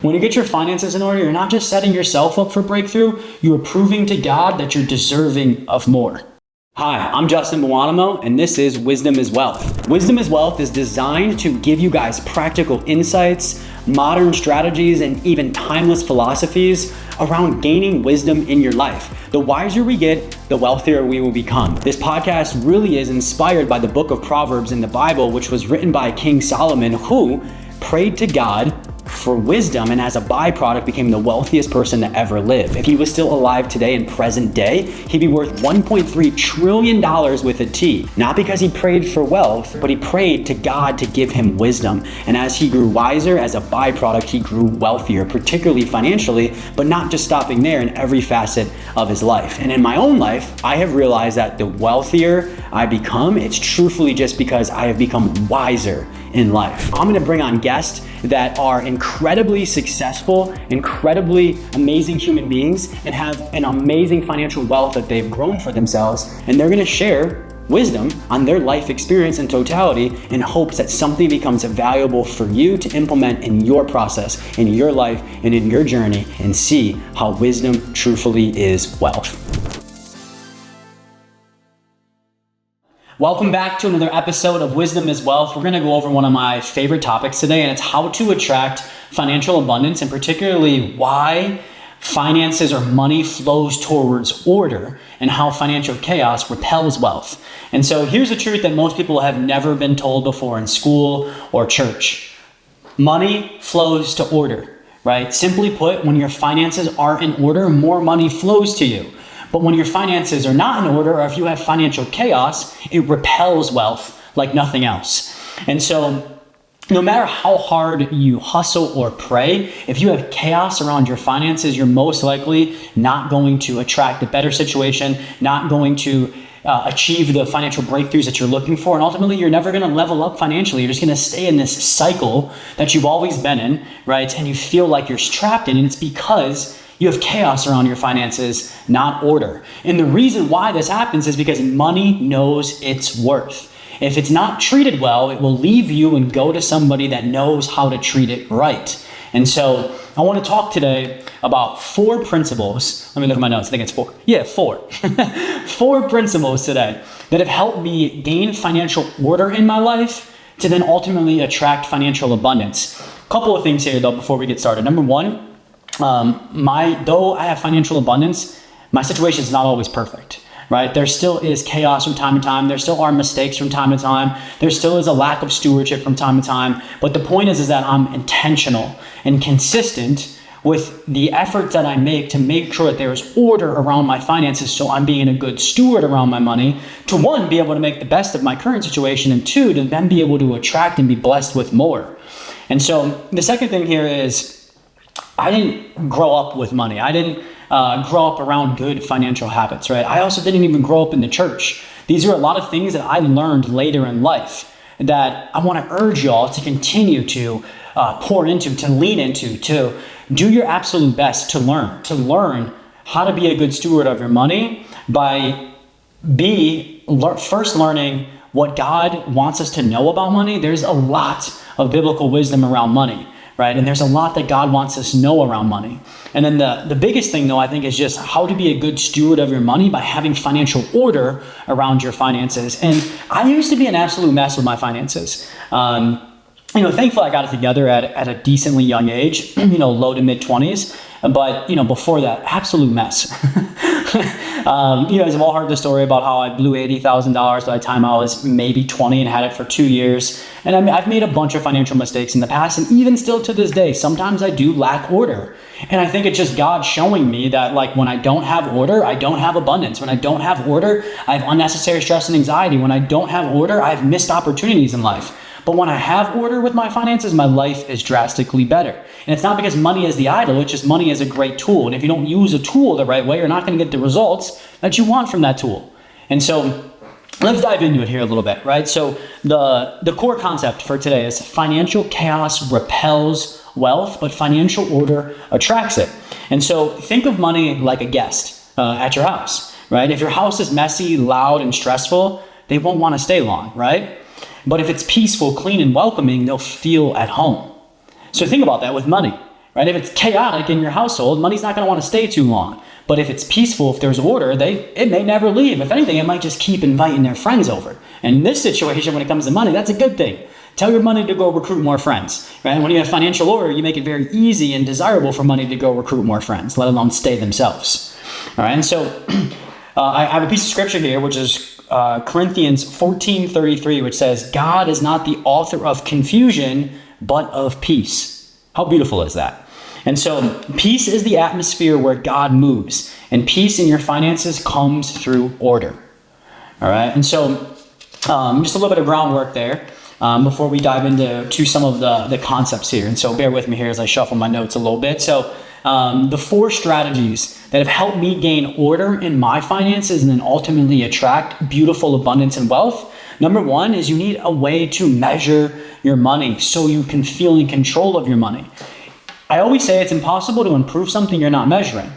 When you get your finances in order, you're not just setting yourself up for breakthrough, you are proving to God that you're deserving of more. Hi, I'm Justin Buonamo, and this is Wisdom is Wealth. Wisdom is Wealth is designed to give you guys practical insights, modern strategies, and even timeless philosophies around gaining wisdom in your life. The wiser we get, the wealthier we will become. This podcast really is inspired by the book of Proverbs in the Bible, which was written by King Solomon, who prayed to God for wisdom and as a byproduct became the wealthiest person to ever live. If he was still alive today in present day, he'd be worth $1.3 trillion with a T. Not because he prayed for wealth, but he prayed to God to give him wisdom. And as he grew wiser, as a byproduct, he grew wealthier, particularly financially, but not just stopping there, in every facet of his life. And in my own life, I have realized that the wealthier I become, it's truthfully just because I have become wiser in life. I'm gonna bring on guests that are incredibly successful, incredibly amazing human beings, and have an amazing financial wealth that they've grown for themselves. And they're gonna share wisdom on their life experience in totality in hopes that something becomes valuable for you to implement in your process, in your life, and in your journey, and see how wisdom truthfully is wealth. Welcome back to another episode of Wisdom is Wealth. We're gonna go over one of my favorite topics today, and it's how to attract financial abundance, and particularly why finances or money flows towards order and how financial chaos repels wealth. And so here's a truth that most people have never been told before in school or church. Money flows to order, right? Simply put, when your finances are in order, more money flows to you. But when your finances are not in order, or if you have financial chaos, it repels wealth like nothing else. And so no matter how hard you hustle or pray, if you have chaos around your finances, you're most likely not going to attract a better situation, not going to achieve the financial breakthroughs that you're looking for. And ultimately, you're never going to level up financially. You're just going to stay in this cycle that you've always been in, right? And you feel like you're trapped in, and it's because you have chaos around your finances, not order. And the reason why this happens is because money knows its worth. If it's not treated well, it will leave you and go to somebody that knows how to treat it right. And so I want to talk today about 4 principles. Let me look at my notes. I think it's 4. Yeah, 4. 4 principles today that have helped me gain financial order in my life to then ultimately attract financial abundance. A couple of things here though before we get started. Number 1, though I have financial abundance, my situation is not always perfect, right? There still is chaos from time to time. There still are mistakes from time to time. There still is a lack of stewardship from time to time. But the point is that I'm intentional and consistent with the efforts that I make to make sure that there is order around my finances, so I'm being a good steward around my money, to 1, be able to make the best of my current situation, and 2, to then be able to attract and be blessed with more. And so the second thing here is, I didn't grow up with money. I didn't grow up around good financial habits, right? I also didn't even grow up in the church. These are a lot of things that I learned later in life that I want to urge y'all to continue to pour into, to lean into, to do your absolute best to learn how to be a good steward of your money by first learning what God wants us to know about money. There's a lot of biblical wisdom around money, right? And there's a lot that God wants us to know around money. And then the biggest thing though, I think, is just how to be a good steward of your money by having financial order around your finances. And I used to be an absolute mess with my finances. Thankfully I got it together at a decently young age, low to mid 20s. But, before that, absolute mess. You've all heard the story about how I blew $80,000 by the time I was maybe 20 and had it for 2 years. And I've made a bunch of financial mistakes in the past, and even still to this day, sometimes I do lack order. And I think it's just God showing me that, like, when I don't have order, I don't have abundance. When I don't have order, I have unnecessary stress and anxiety. When I don't have order, I have missed opportunities in life. But when I have order with my finances, my life is drastically better. And it's not because money is the idol, it's just money is a great tool. And if you don't use a tool the right way, you're not going to get the results that you want from that tool. And so let's dive into it here a little bit, right? So the core concept for today is financial chaos repels wealth, but financial order attracts it. And so think of money like a guest at your house, right? If your house is messy, loud, and stressful, they won't want to stay long, right? But if it's peaceful, clean, and welcoming, they'll feel at home. So think about that with money. right? If it's chaotic in your household, money's not going to want to stay too long. But if it's peaceful, if there's order, it may never leave. If anything, it might just keep inviting their friends over. And in this situation, when it comes to money, that's a good thing. Tell your money to go recruit more friends, right? And when you have financial order, you make it very easy and desirable for money to go recruit more friends, let alone stay themselves. All right, and so I have a piece of scripture here, which is Corinthians 14:33, which says, God is not the author of confusion, but of peace. How beautiful is that? And so peace is the atmosphere where God moves, and peace in your finances comes through order. All right, and so just a little bit of groundwork there before we dive into some of the concepts here. And so bear with me here as I shuffle my notes a little bit. So the 4 strategies that have helped me gain order in my finances and then ultimately attract beautiful abundance and wealth. Number 1 is you need a way to measure your money so you can feel in control of your money. I always say it's impossible to improve something you're not measuring.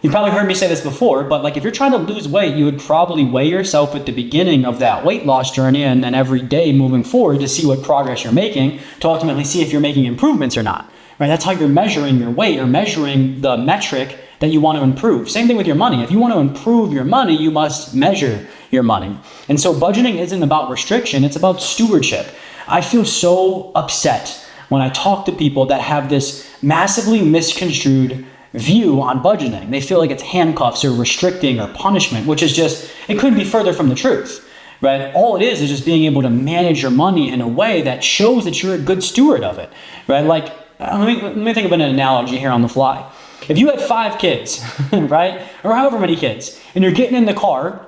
You've probably heard me say this before, but like if you're trying to lose weight, you would probably weigh yourself at the beginning of that weight loss journey and then every day moving forward to see what progress you're making to ultimately see if you're making improvements or not. Right? That's how you're measuring your weight or measuring the metric that you want to improve. Same thing with your money. If you want to improve your money, you must measure your money. And so budgeting isn't about restriction, it's about stewardship. I feel so upset when I talk to people that have this massively misconstrued view on budgeting. They feel like it's handcuffs or restricting or punishment, which is just, it couldn't be further from the truth, right? All it is just being able to manage your money in a way that shows that you're a good steward of it, right? Like, let me think of an analogy here on the fly. If you had 5 kids, right, or however many kids, and you're getting in the car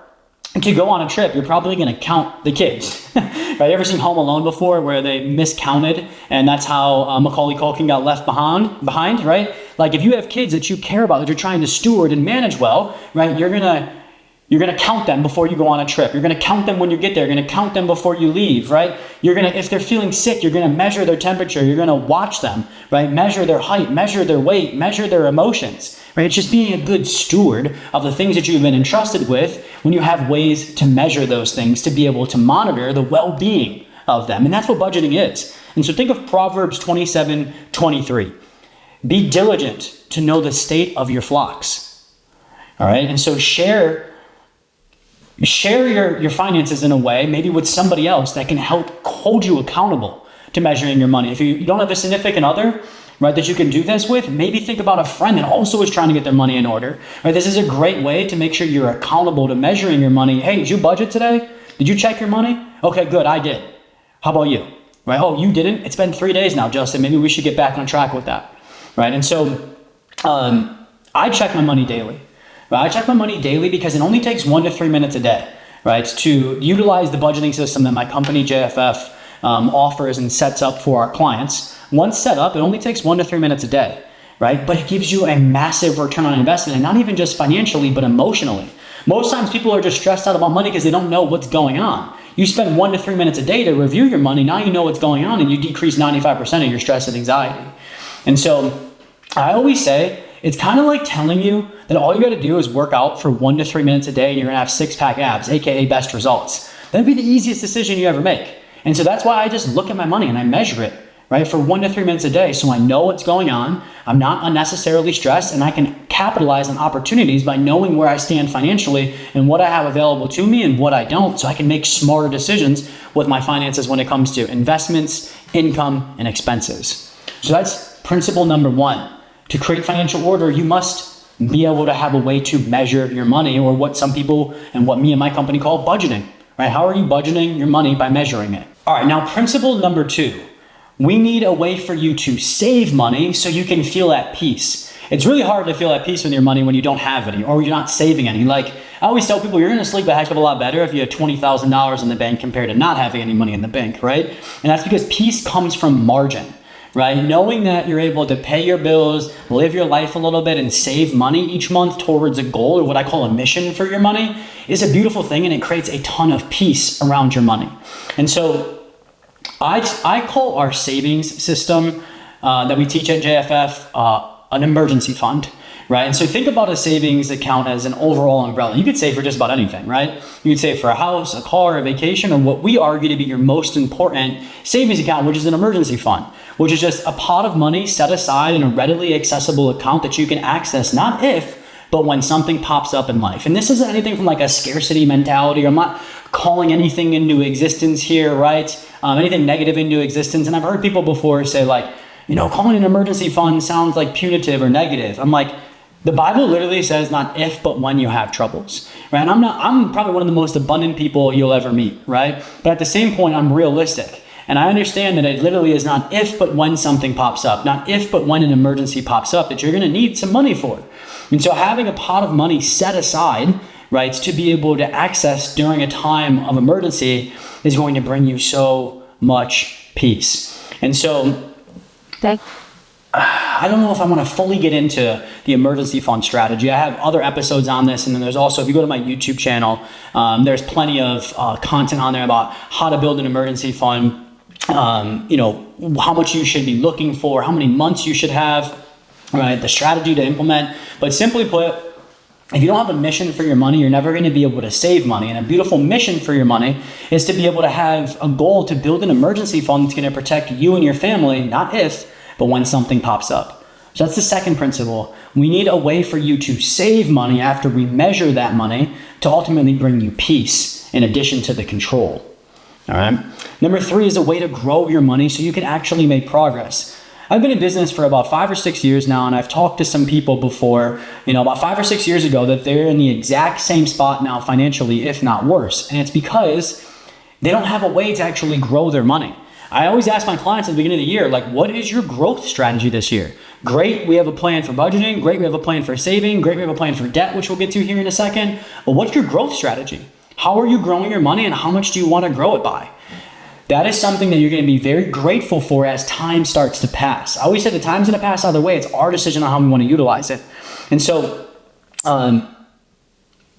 to go on a trip, you're probably going to count the kids. Right? You ever seen Home Alone before where they miscounted and that's how Macaulay Culkin got left behind, right? Like if you have kids that you care about, that you're trying to steward and manage well, right, you're going to count them before you go on a trip. You're going to count them when you get there. You're going to count them before you leave, right? If they're feeling sick, you're going to measure their temperature. You're going to watch them, right? Measure their height, measure their weight, measure their emotions, right? It's just being a good steward of the things that you've been entrusted with when you have ways to measure those things to be able to monitor the well-being of them. And that's what budgeting is. And so think of Proverbs 27:23. Be diligent to know the state of your flocks. All right? And so share your finances in a way, maybe with somebody else that can help hold you accountable to measuring your money. If you don't have a significant other, right, that you can do this with, maybe think about a friend that also is trying to get their money in order. Right? This is a great way to make sure you're accountable to measuring your money. Hey, did you budget today? Did you check your money? Okay, good, I did. How about you? Right? Oh, you didn't? It's been 3 days now, Justin. Maybe we should get back on track with that. Right? And so I check my money daily. Right? I check my money daily because it only takes 1 to 3 minutes a day, right, to utilize the budgeting system that my company JFF offers and sets up for our clients. Once set up, it only takes 1 to 3 minutes a day, right? But it gives you a massive return on investment, and not even just financially, but emotionally. Most times people are just stressed out about money because they don't know what's going on. You spend 1 to 3 minutes a day to review your money. Now you know what's going on, and you decrease 95% of your stress and anxiety. And so I always say, it's kind of like telling you that all you got to do is work out for 1 to 3 minutes a day and you're going to have 6-pack abs, aka best results. That'd be the easiest decision you ever make. And so that's why I just look at my money and I measure it, right, for 1 to 3 minutes a day so I know what's going on. I'm not unnecessarily stressed and I can capitalize on opportunities by knowing where I stand financially and what I have available to me and what I don't, so I can make smarter decisions with my finances when it comes to investments, income, and expenses. So that's principle number 1. To create financial order, you must be able to have a way to measure your money, or what some people and what me and my company call budgeting, right? How are you budgeting your money? By measuring it. All right, now principle number 2. We need a way for you to save money so you can feel at peace. It's really hard to feel at peace with your money when you don't have any or you're not saving any. Like I always tell people, you're going to sleep a heck of a lot better if you have $20,000 in the bank compared to not having any money in the bank, right? And that's because peace comes from margin. Right? Knowing that you're able to pay your bills, live your life a little bit, and save money each month towards a goal, or what I call a mission for your money, is a beautiful thing, and it creates a ton of peace around your money. And so I call our savings system that we teach at JFF an emergency fund. Right? And so think about a savings account as an overall umbrella. You could save for just about anything, right? You could save for a house, a car, a vacation, or what we argue to be your most important savings account, which is an emergency fund, which is just a pot of money set aside in a readily accessible account that you can access, not if, but when something pops up in life. And this isn't anything from like a scarcity mentality. I'm not calling anything into existence here, right? Anything negative into existence. And I've heard people before say like, calling an emergency fund sounds like punitive or negative. I'm like, the Bible literally says not if, but when you have troubles, right? And I'm probably one of the most abundant people you'll ever meet, right? But at the same point, I'm realistic. And I understand that it literally is not if, but when something pops up, not if, but when an emergency pops up that you're going to need some money for. And so having a pot of money set aside, right, to be able to access during a time of emergency is going to bring you so much peace. And so I don't know if I want to fully get into the emergency fund strategy. I have other episodes on this, and then there's also, if you go to my YouTube channel, there's plenty of content on there about how to build an emergency fund, how much you should be looking for, how many months you should have, right, the strategy to implement. But simply put, if you don't have a mission for your money, you're never going to be able to save money. And a beautiful mission for your money is to be able to have a goal to build an emergency fund that's going to protect you and your family, not if, but when something pops up. So that's the second principle. We need a way for you to save money after we measure that money to ultimately bring you peace in addition to the control. All right. Number 3 is a way to grow your money so you can actually make progress. I've been in business for about 5 or 6 years now, and I've talked to some people before, about 5 or 6 years ago, that they're in the exact same spot now financially, if not worse. And it's because they don't have a way to actually grow their money. I always ask my clients at the beginning of the year, like, what is your growth strategy this year? Great, we have a plan for budgeting. Great, we have a plan for saving. Great, we have a plan for debt, which we'll get to here in a second. But what's your growth strategy? How are you growing your money, and how much do you want to grow it by? That is something that you're going to be very grateful for as time starts to pass. I always say the time's going to pass either way. It's our decision on how we want to utilize it. And so I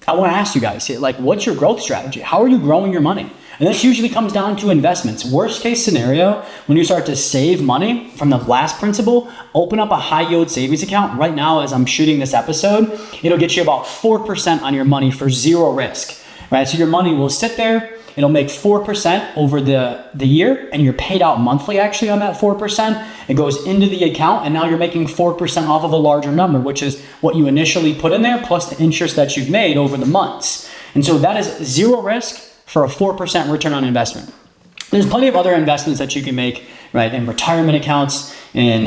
want to ask you guys, like, what's your growth strategy? How are you growing your money? And this usually comes down to investments. Worst case scenario, when you start to save money from the last principle, open up a high yield savings account. Right now, as I'm shooting this episode, it'll get you about 4% on your money for zero risk, right? So your money will sit there. It'll make 4% over the year, and you're paid out monthly actually on that 4%. It goes into the account, and now you're making 4% off of a larger number, which is what you initially put in there plus the interest that you've made over the months. And so that is zero risk for a 4% return on investment. There's plenty of other investments that you can make, right, in retirement accounts, in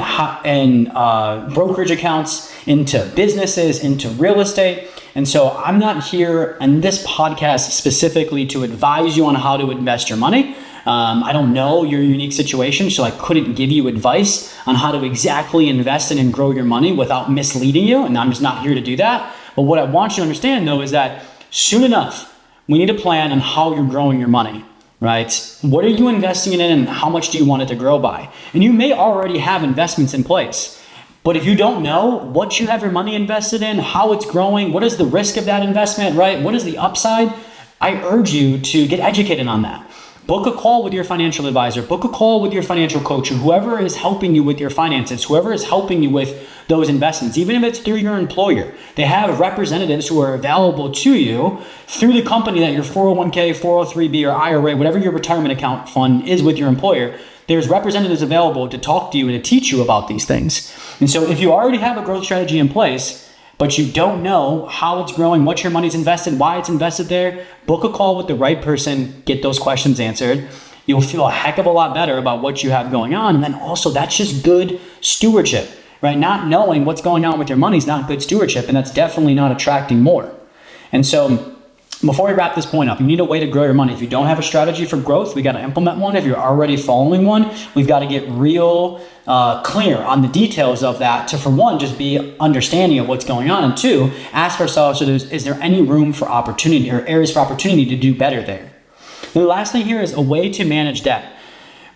brokerage accounts, into businesses, into real estate. And so I'm not here in this podcast specifically to advise you on how to invest your money. I don't know your unique situation, so I couldn't give you advice on how to exactly invest in and grow your money without misleading you, and I'm just not here to do that. But what I want you to understand, though, is that soon enough, we need a plan on how you're growing your money, right? What are you investing in and how much do you want it to grow by? And you may already have investments in place. But if you don't know what you have your money invested in, how it's growing, what is the risk of that investment, right? What is the upside? I urge you to get educated on that. Book a call with your financial advisor, book a call with your financial coach, or whoever is helping you with your finances, whoever is helping you with those investments, even if it's through your employer. They have representatives who are available to you through the company that your 401k, 403b, or IRA, whatever your retirement account fund is with your employer. There's representatives available to talk to you and to teach you about these things. And so if you already have a growth strategy in place, but you don't know how it's growing, what your money's invested, why it's invested there, book a call with the right person, get those questions answered. You'll feel a heck of a lot better about what you have going on. And then also, that's just good stewardship, right? Not knowing what's going on with your money is not good stewardship, and that's definitely not attracting more. And so before we wrap this point up, you need a way to grow your money. If you don't have a strategy for growth, we got to implement one. If you're already following one, we've got to get real clear on the details of that to, for one, just be understanding of what's going on, and two, ask ourselves, is there any room for opportunity or areas for opportunity to do better there? And the last thing here is a way to manage debt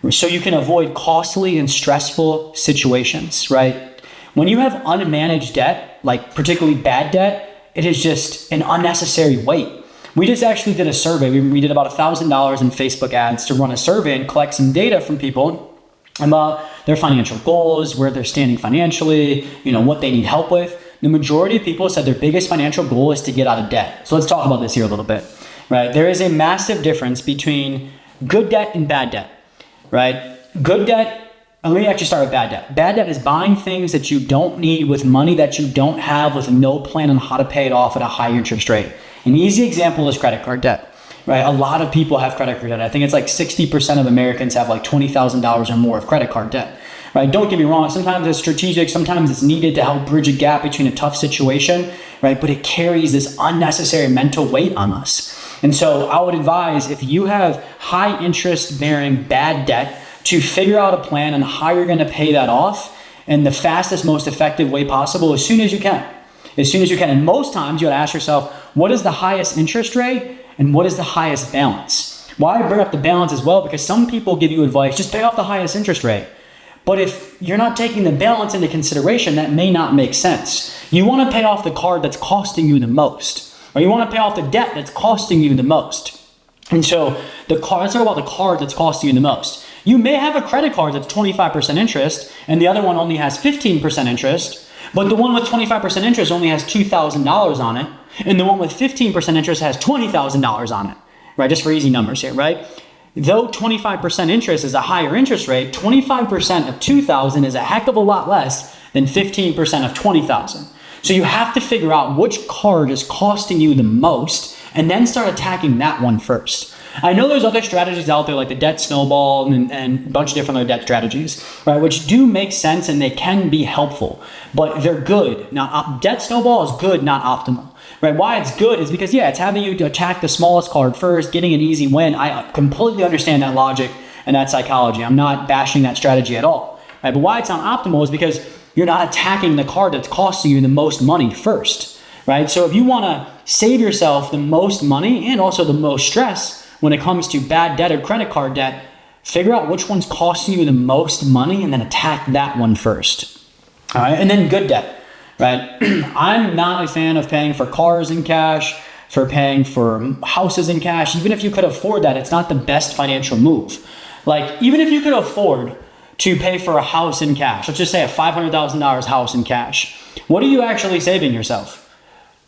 so you can avoid costly and stressful situations, right? When you have unmanaged debt, like particularly bad debt, it is just an unnecessary weight. We just actually did a survey. We did about $1,000 in Facebook ads to run a survey and collect some data from people about their financial goals, where they're standing financially, what they need help with. The majority of people said their biggest financial goal is to get out of debt. So let's talk about this here a little bit, right? There is a massive difference between good debt and bad debt, right? Good debt let me actually start with bad debt. Bad debt is buying things that you don't need with money that you don't have, with no plan on how to pay it off at a high interest rate. An easy example is credit card debt, right? A lot of people have credit card debt. I think it's like 60% of Americans have like $20,000 or more of credit card debt, right? Don't get me wrong. Sometimes it's strategic. Sometimes it's needed to help bridge a gap between a tough situation, right? But it carries this unnecessary mental weight on us. And so I would advise, if you have high interest bearing bad debt, to figure out a plan on how you're going to pay that off in the fastest, most effective way possible as soon as you can. As soon as you can. And most times you got to ask yourself, what is the highest interest rate and what is the highest balance? Why I bring up the balance as well, because some people give you advice, just pay off the highest interest rate. But if you're not taking the balance into consideration, that may not make sense. You want to pay off the card that's costing you the most, or you want to pay off the debt that's costing you the most. And so let's talk about the card that's costing you the most. You may have a credit card that's 25% interest and the other one only has 15% interest, but the one with 25% interest only has $2,000 on it, and the one with 15% interest has $20,000 on it, right? Just for easy numbers here, right? Though 25% interest is a higher interest rate, 25% of 2,000 is a heck of a lot less than 15% of 20,000. So you have to figure out which card is costing you the most and then start attacking that one first. I know there's other strategies out there like the debt snowball and a bunch of different other debt strategies, right, which do make sense and they can be helpful, but they're good. Debt snowball is good, not optimal, right? Why it's good is because, it's having you to attack the smallest card first, getting an easy win. I completely understand that logic and that psychology. I'm not bashing that strategy at all, right? But why it's not optimal is because you're not attacking the card that's costing you the most money first, right? So if you want to save yourself the most money and also the most stress when it comes to bad debt or credit card debt, figure out which one's costing you the most money and then attack that one first. All right, and then good debt, right? I'm not a fan of paying for cars in cash, for paying for houses in cash. Even if you could afford that, it's not the best financial move. Like, even if you could afford to pay for a house in cash, let's just say a $500,000 house in cash, what are you actually saving yourself?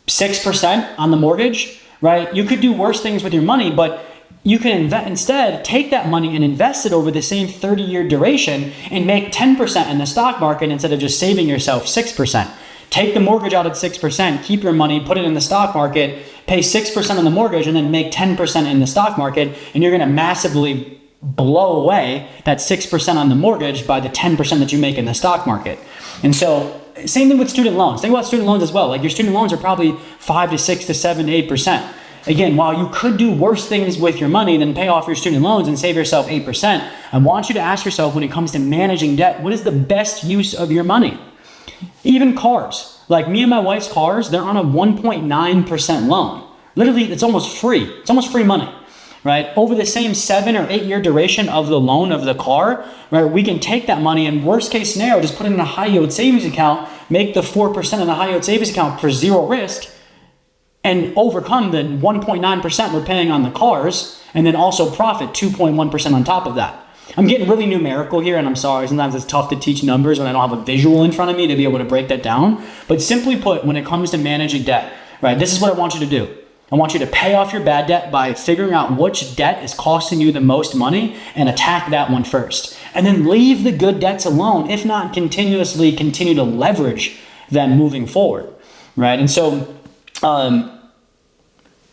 6% on the mortgage, right? You could do worse things with your money, but you can instead take that money and invest it over the same 30-year duration and make 10% in the stock market instead of just saving yourself 6%. Take the mortgage out at 6%, keep your money, put it in the stock market, pay 6% on the mortgage, and then make 10% in the stock market, and you're going to massively blow away that 6% on the mortgage by the 10% that you make in the stock market. And so, same thing with student loans. Think about student loans as well. Like, your student loans are probably 5 to 6 to 7 to 8%. Again, while you could do worse things with your money than pay off your student loans and save yourself 8%, I want you to ask yourself, when it comes to managing debt, what is the best use of your money? Even cars. Like me and my wife's cars, they're on a 1.9% loan. Literally, it's almost free. It's almost free money, right? Over the same 7 or 8 year duration of the loan of the car, right, we can take that money and, worst case scenario, just put it in a high yield savings account, make the 4% in the high yield savings account for zero risk, and overcome the 1.9% we're paying on the cars, and then also profit 2.1% on top of that. I'm getting really numerical here, and I'm sorry, sometimes it's tough to teach numbers when I don't have a visual in front of me to be able to break that down. But simply put, when it comes to managing debt, right, this is what I want you to do. I want you to pay off your bad debt by figuring out which debt is costing you the most money and attack that one first. And then leave the good debts alone, if not continuously continue to leverage them moving forward, right? And so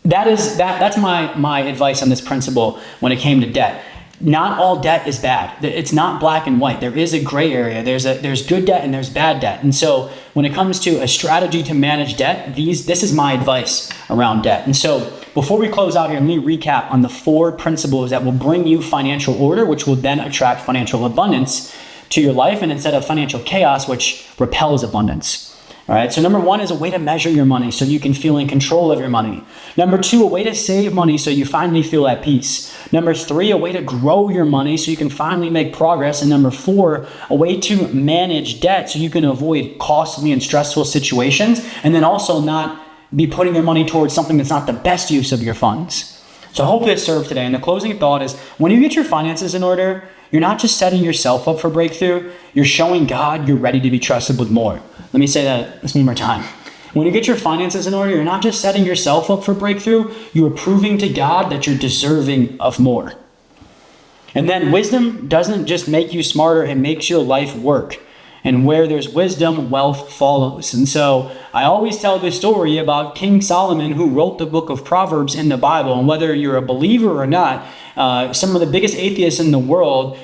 that's my advice on this principle when it came to debt. Not all debt is bad. It's not black and white. There is a gray area. There's good debt and there's bad debt. And so when it comes to a strategy to manage debt, this is my advice around debt. And so before we close out here, let me recap on the 4 principles that will bring you financial order, which will then attract financial abundance to your life, and instead of financial chaos, which repels abundance. All right, so number 1 is a way to measure your money so you can feel in control of your money. Number 2, a way to save money so you finally feel at peace. Number 3, a way to grow your money so you can finally make progress. And number 4, a way to manage debt so you can avoid costly and stressful situations, and then also not be putting your money towards something that's not the best use of your funds. So I hope this served today. And the closing thought is, when you get your finances in order, you're not just setting yourself up for breakthrough, you're showing God you're ready to be trusted with more. Let me say that one more time. When you get your finances in order, you're not just setting yourself up for breakthrough, you are proving to God that you're deserving of more. And then wisdom doesn't just make you smarter, it makes your life work. And where there's wisdom, wealth follows. And so I always tell this story about King Solomon, who wrote the book of Proverbs in the Bible. And whether you're a believer or not, some of the biggest atheists in the world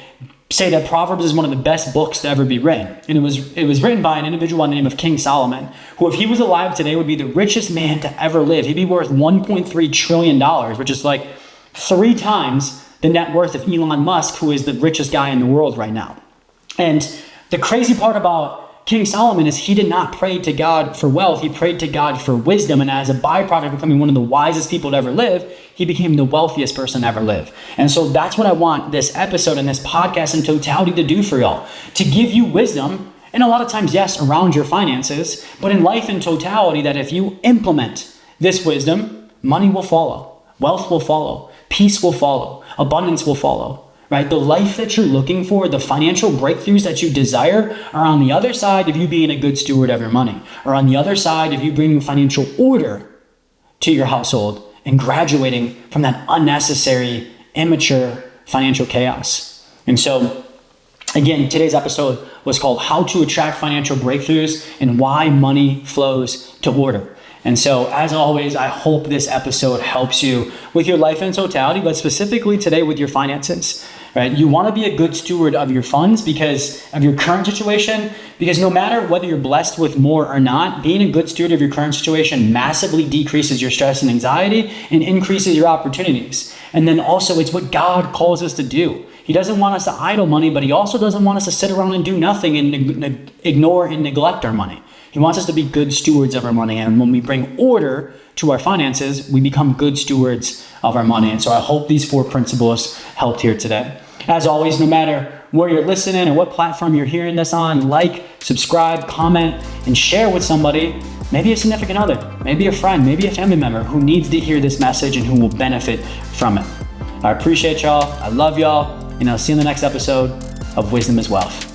say that Proverbs is one of the best books to ever be written. And it was written by an individual by the name of King Solomon, who, if he was alive today, would be the richest man to ever live. He'd be worth $1.3 trillion, which is like 3 times the net worth of Elon Musk, who is the richest guy in the world right now. And the crazy part about King Solomon is he did not pray to God for wealth. He prayed to God for wisdom. And as a byproduct of becoming one of the wisest people to ever live, he became the wealthiest person to ever live. And so that's what I want this episode and this podcast in totality to do for y'all, to give you wisdom. And a lot of times, yes, around your finances, but in life in totality, that if you implement this wisdom, money will follow, wealth will follow, peace will follow, abundance will follow. Right? The life that you're looking for, the financial breakthroughs that you desire are on the other side of you being a good steward of your money, or on the other side of you bringing financial order to your household and graduating from that unnecessary, immature financial chaos. And so, again, today's episode was called How to Attract Financial Breakthroughs and Why Money Flows to Order. And so, as always, I hope this episode helps you with your life in totality, but specifically today with your finances, right? You want to be a good steward of your funds because of your current situation, because no matter whether you're blessed with more or not, being a good steward of your current situation massively decreases your stress and anxiety and increases your opportunities. And then also, it's what God calls us to do. He doesn't want us to idle money, but he also doesn't want us to sit around and do nothing and ignore and neglect our money. He wants us to be good stewards of our money. And when we bring order to our finances, we become good stewards of our money. And so I hope these 4 principles helped here today. As always, no matter where you're listening or what platform you're hearing this on, like, subscribe, comment, and share with somebody, maybe a significant other, maybe a friend, maybe a family member who needs to hear this message and who will benefit from it. I appreciate y'all. I love y'all. And I'll see you in the next episode of Wisdom is Wealth.